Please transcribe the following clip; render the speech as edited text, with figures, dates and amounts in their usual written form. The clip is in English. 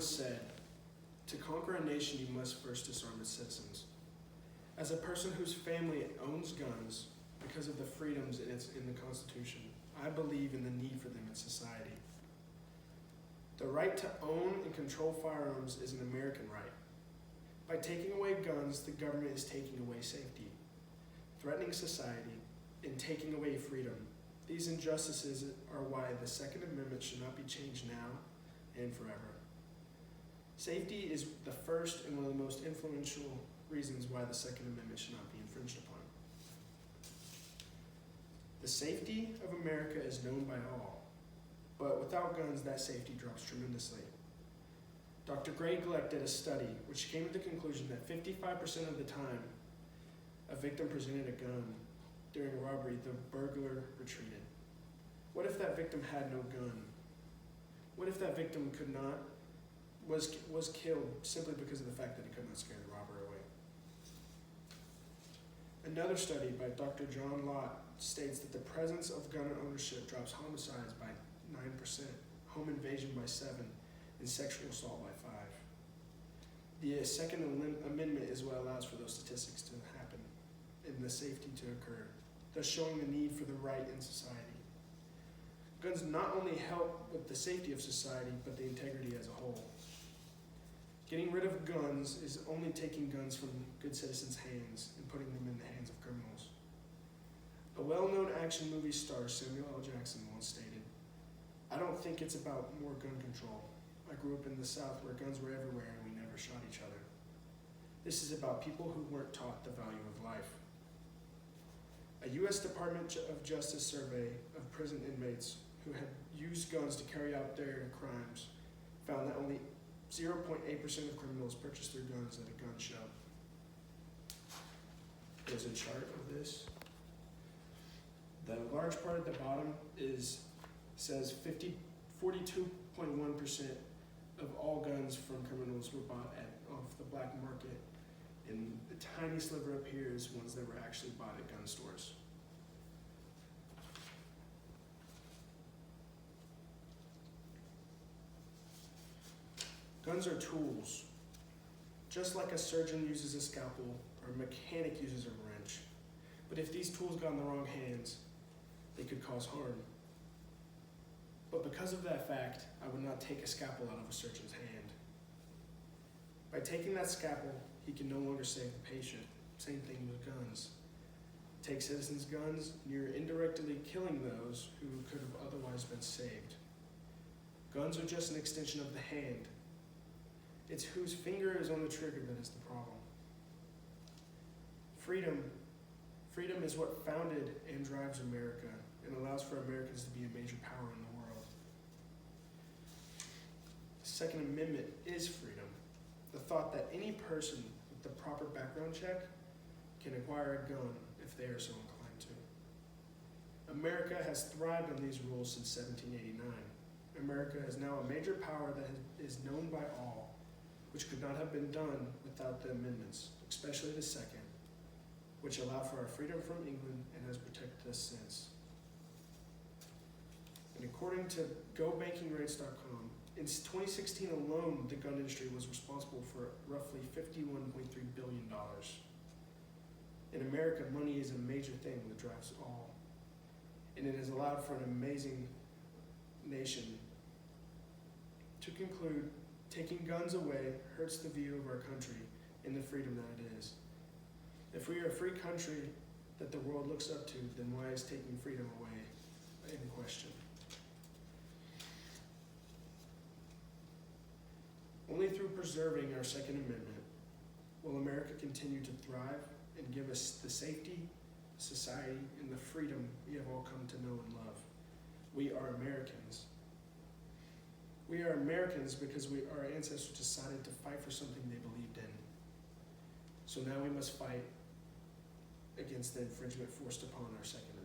once said, "To conquer a nation, you must first disarm its citizens." As a person whose family owns guns because of the freedoms in the Constitution, I believe in the need for them in society. The right to own and control firearms is an American right. By taking away guns, the government is taking away safety, threatening society, and taking away freedom. These injustices are why the Second Amendment should not be changed now and forever. Safety is the first and one of the most influential reasons why the Second Amendment should not be infringed upon. The safety of America is known by all, but without guns, that safety drops tremendously. Dr. Gray Gleck did a study which came to the conclusion that 55% of the time a victim presented a gun during a robbery, the burglar retreated. What if that victim had no gun? What if that victim was killed simply because of the fact that he could not scare the robber away? Another study by Dr. John Lott states that the presence of gun ownership drops homicides by 9%, home invasion by 7%, and sexual assault by 5%. The Second Amendment is what allows for those statistics to happen and the safety to occur, thus showing the need for the right in society. Guns not only help with the safety of society, but the integrity as a whole. Getting rid of guns is only taking guns from good citizens' hands and putting them in the hands of criminals. A well-known action movie star, Samuel L. Jackson, once stated, "I don't think it's about more gun control. I grew up in the South where guns were everywhere and we never shot each other. This is about people who weren't taught the value of life." A U.S. Department of Justice survey of prison inmates who had used guns to carry out their crimes found that only 0.8% of criminals purchased their guns at a gun show. There's a chart of this. The large part at the bottom says 42.1% of all guns from criminals were bought off the black market, and the tiny sliver up here is ones that were actually bought at gun stores. Guns are tools. Just like a surgeon uses a scalpel or a mechanic uses a wrench. But if these tools got in the wrong hands, they could cause harm. But because of that fact, I would not take a scalpel out of a surgeon's hand. By taking that scalpel, he can no longer save the patient. Same thing with guns. Take citizens' guns, and you're indirectly killing those who could have otherwise been saved. Guns are just an extension of the hand. It's whose finger is on the trigger that is the problem. Freedom is what founded and drives America and allows for Americans to be a major power in the world. The Second Amendment is freedom. The thought that any person with the proper background check can acquire a gun if they are so inclined to. America has thrived on these rules since 1789. America is now a major power that is known by all, which could not have been done without the amendments, especially the second, which allowed for our freedom from England and has protected us since. And according to GoBankingRates.com, in 2016 alone, the gun industry was responsible for roughly $51.3 billion. In America, money is a major thing that drives all, and it has allowed for an amazing nation. To conclude, taking guns away hurts the view of our country and the freedom that it is. If we are a free country that the world looks up to, then why is taking freedom away in question? Only through preserving our Second Amendment will America continue to thrive and give us the safety, society, and the freedom we have all come to know and love. We are Americans. We are Americans because our ancestors decided to fight for something they believed in. So now we must fight against the infringement forced upon our Second Amendment.